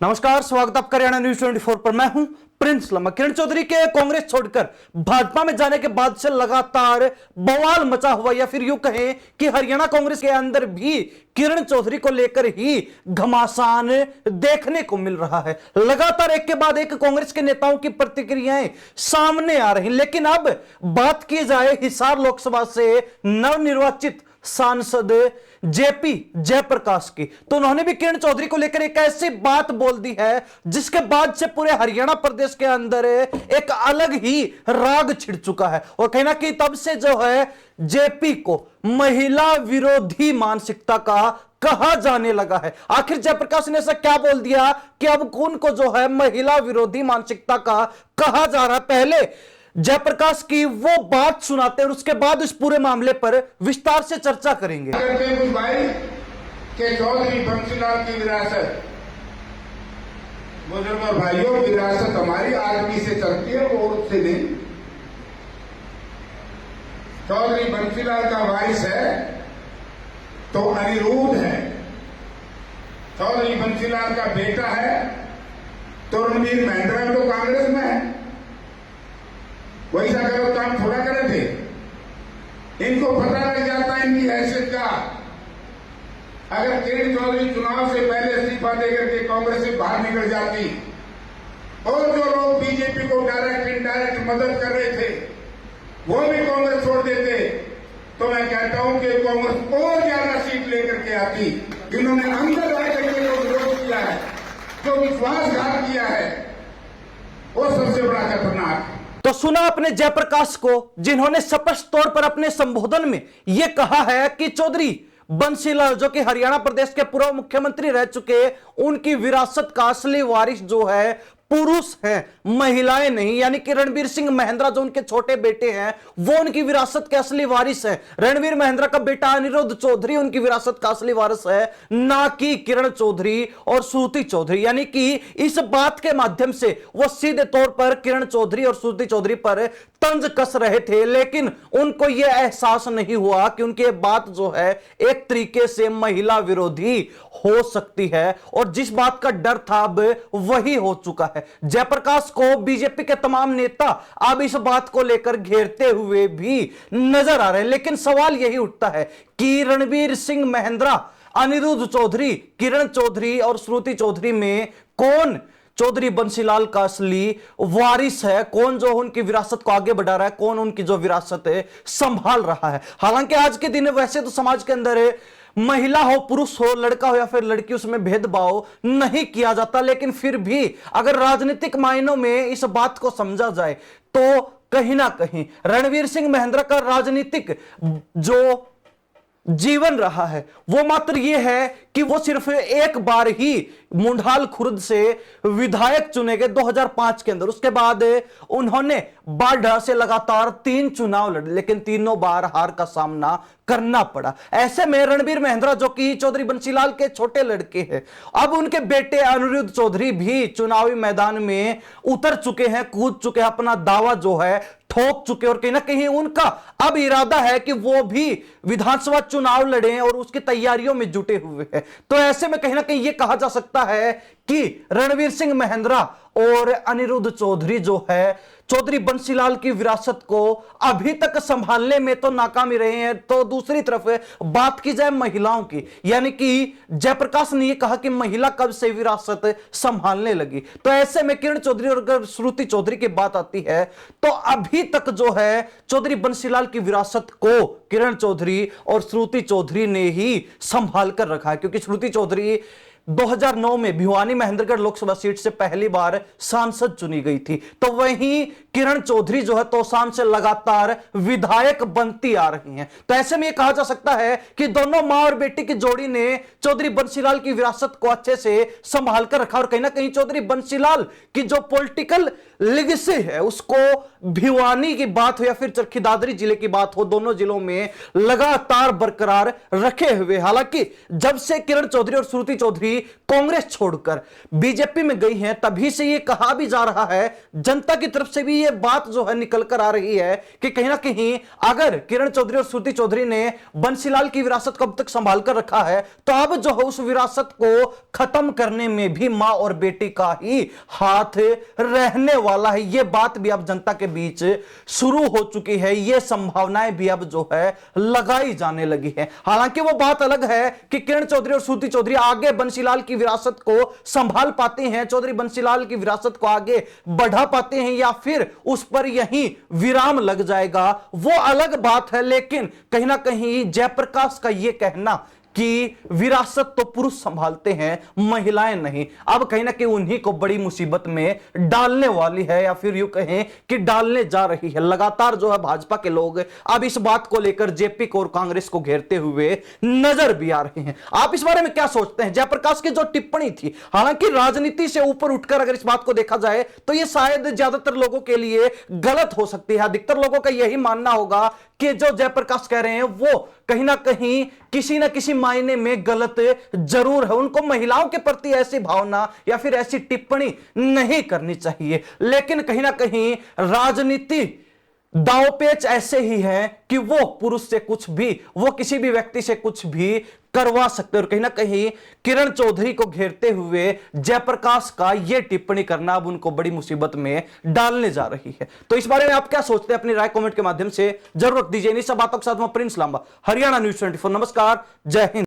नमस्कार, स्वागत आपका हरियाणा न्यूज 24 पर। मैं हूं प्रिंस लम्बा। किरण चौधरी के कांग्रेस छोड़कर भाजपा में जाने के बाद से लगातार बवाल मचा हुआ, या फिर यूं कहें कि हरियाणा कांग्रेस के अंदर भी किरण चौधरी को लेकर ही घमासान देखने को मिल रहा है। लगातार एक के बाद एक कांग्रेस के नेताओं की प्रतिक्रियाएं सामने आ रही, लेकिन अब बात की जाए हिसार लोकसभा से नवनिर्वाचित सांसद जेपी जयप्रकाश की, तो उन्होंने भी किरण चौधरी को लेकर एक ऐसी बात बोल दी है जिसके बाद से पूरे हरियाणा प्रदेश के अंदर एक अलग ही राग छिड़ चुका है। और कहीं ना कहीं तब से जो है जेपी को महिला विरोधी मानसिकता का कहा जाने लगा है। आखिर जयप्रकाश ने ऐसा क्या बोल दिया कि अब उनको जो है महिला विरोधी मानसिकता का कहा जा रहा है? पहले जयप्रकाश की वो बात सुनाते हैं और उसके बाद इस पूरे मामले पर विस्तार से चर्चा करेंगे। कुछ भाई के चौधरी बंसीलाल की विरासत, बुजुर्ग और भाइयों, विरासत हमारी आदमी से चलती है, वो उससे नहीं। चौधरी बंसीलाल का वारिस है तो अनिरुद्ध है, चौधरी बंसीलाल का बेटा है तो रणवीर महेंद्रा तो कांग्रेस में है। वैसा करो काम थोड़ा करे थे, इनको पता लग जाता है इनकी हैसियत का। अगर किरण चौधरी चुनाव से पहले इस्तीफा देकर के कांग्रेस से बाहर निकल जाती और जो लोग बीजेपी को डायरेक्ट इनडायरेक्ट मदद कर रहे थे वो भी कांग्रेस छोड़ देते, तो मैं कहता हूं कि कांग्रेस और ज्यादा सीट लेकर के आती। इन्होंने अंदर आकर के जो विरोध किया है, जो विश्वासघात किया है, वो सबसे बड़ा खतरनाक है। तो सुना अपने जयप्रकाश को, जिन्होंने स्पष्ट तौर पर अपने संबोधन में यह कहा है कि चौधरी बंसीलाल, जो कि हरियाणा प्रदेश के पूर्व मुख्यमंत्री रह चुके, उनकी विरासत का असली वारिस जो है पुरुष हैं, महिलाएं नहीं। यानी कि रणवीर सिंह महेंद्रा जो उनके छोटे बेटे हैं वो उनकी विरासत के असली वारिस है। रणवीर महेंद्रा का बेटा अनिरुद्ध चौधरी उनकी विरासत का असली वारिस है, ना कि किरण चौधरी और श्रुति चौधरी। यानी कि इस बात के माध्यम से वो सीधे तौर पर किरण चौधरी और श्रुति चौधरी पर तंज कस रहे थे, लेकिन उनको यह एहसास नहीं हुआ कि उनकी बात जो है एक तरीके से महिला विरोधी हो सकती है, और जिस बात का डर था अब वही हो चुका है। जयप्रकाश को बीजेपी के तमाम नेता अब इस बात को लेकर घेरते हुए भी नजर आ रहे हैं, लेकिन सवाल यही उठता है कि रणवीर सिंह महेंद्रा, अनिरुद्ध चौधरी, किरण चौधरी और श्रुति चौधरी में कौन चौधरी बंसीलाल का असली वारिस है? कौन जो उनकी विरासत को आगे बढ़ा रहा है? कौन उनकी जो विरासत है संभाल रहा है? हालांकि आज के दिन वैसे तो समाज के अंदर महिला हो, पुरुष हो, लड़का हो या फिर लड़की, उसमें भेदभाव नहीं किया जाता, लेकिन फिर भी अगर राजनीतिक मायनों में इस बात को समझा जाए तो कहीं ना कहीं रणवीर सिंह महेंद्रा का राजनीतिक जो जीवन रहा है वो मात्र ये है कि वो सिर्फ एक बार ही मुंडाल खुर्द से विधायक चुने गए 2005 के अंदर। उसके बाद उन्होंने बाढ़ से लगातार 3 चुनाव लड़े, लेकिन तीनों बार हार का सामना करना पड़ा। ऐसे में रणवीर महेंद्रा, जो कि चौधरी बंसीलाल के छोटे लड़के हैं, अब उनके बेटे अनिरुद्ध चौधरी भी चुनावी मैदान में उतर चुके हैं, कूद चुके हैं, अपना दावा जो है ठोक चुके, और कहीं ना कहीं उनका अब इरादा है कि वो भी विधानसभा चुनाव लड़ें और उसकी तैयारियों में जुटे हुए हैं। तो ऐसे में कहीं ना कहीं यह कहा जा सकता है कि रणवीर सिंह महेंद्रा और अनिरुद्ध चौधरी जो है चौधरी बंसीलाल की विरासत को अभी तक संभालने में तो नाकाम ही रहे हैं। तो दूसरी तरफ बात की जाए महिलाओं की, यानी कि जयप्रकाश ने यह कहा कि महिला कब से विरासत संभालने लगी, तो ऐसे में किरण चौधरी और अगर श्रुति चौधरी की बात आती है तो अभी तक जो है चौधरी बंसीलाल की विरासत को किरण चौधरी और श्रुति चौधरी ने ही संभाल कर रखा है, क्योंकि श्रुति चौधरी 2009 में भिवानी महेंद्रगढ़ लोकसभा सीट से पहली बार सांसद चुनी गई थी, तो वहीं किरण चौधरी जो है तोशाम से लगातार विधायक बनती आ रही हैं। तो ऐसे में यह कहा जा सकता है कि दोनों मां और बेटी की जोड़ी ने चौधरी बंसीलाल की विरासत को अच्छे से संभाल कर रखा, और कहीं ना कहीं चौधरी बंसीलाल की जो पॉलिटिकल लेगेसी है उसको भिवानी की बात हो या फिर चरखी दादरी जिले की बात हो, दोनों जिलों में लगातार बरकरार रखे हुए। हालांकि जब से किरण चौधरी और श्रुति चौधरी कांग्रेस छोड़कर बीजेपी में गई हैं, तभी से यह कहा भी जा रहा है, जनता की तरफ से भी ये बात जो है निकल कर आ रही है कि कहीं ना कहीं अगर किरण चौधरी और श्रुति चौधरी ने बंसीलाल की विरासत को अब तक संभाल कर रखा है, तो अब जो है उस विरासत को खत्म करने में भी मां और बेटी का ही हाथ रहने वाला है। यह बात भी अब जनता के बीच शुरू हो चुकी है, यह संभावनाएं भी अब जो है लगाई जाने लगी है। हालांकि वो बात अलग है कि किरण चौधरी और श्रुति चौधरी आगे बंसीलाल की विरासत को संभाल पाते हैं, चौधरी बंसीलाल की विरासत को आगे बढ़ा पाते हैं, या फिर उस पर यहीं विराम लग जाएगा, वो अलग बात है। लेकिन कहीं ना कहीं जयप्रकाश का यह कहना कि विरासत तो पुरुष संभालते हैं, महिलाएं नहीं, अब कहीं ना कहीं उन्हीं को बड़ी मुसीबत में डालने वाली है, या फिर यूं कहें कि डालने जा रही है। लगातार जो है भाजपा के लोग अब इस बात को लेकर जेपी को और कांग्रेस को घेरते हुए नजर भी आ रहे हैं। आप इस बारे में क्या सोचते हैं? जयप्रकाश की जो टिप्पणी थी, हालांकि राजनीति से ऊपर उठकर अगर इस बात को देखा जाए तो यह शायद ज्यादातर लोगों के लिए गलत हो सकती है। अधिकतर लोगों का यही मानना होगा कि जो जयप्रकाश कह रहे हैं वो कहीं ना कहीं किसी ना किसी मायने में गलत जरूर है। उनको महिलाओं के प्रति ऐसी भावना या फिर ऐसी टिप्पणी नहीं करनी चाहिए। लेकिन कहीं ना कहीं राजनीति दांवपेच ऐसे ही है कि वो पुरुष से कुछ भी, वो किसी भी व्यक्ति से कुछ भी करवा सकते हैं। और कहीं ना कहीं किरण चौधरी को घेरते हुए जयप्रकाश का यह टिप्पणी करना अब उनको बड़ी मुसीबत में डालने जा रही है। तो इस बारे में आप क्या सोचते हैं? अपनी राय कमेंट के माध्यम से जरूर रख दीजिए। इन सब बातों के साथ मैं प्रिंस लांबा, हरियाणा न्यूज 24। नमस्कार, जय हिंद।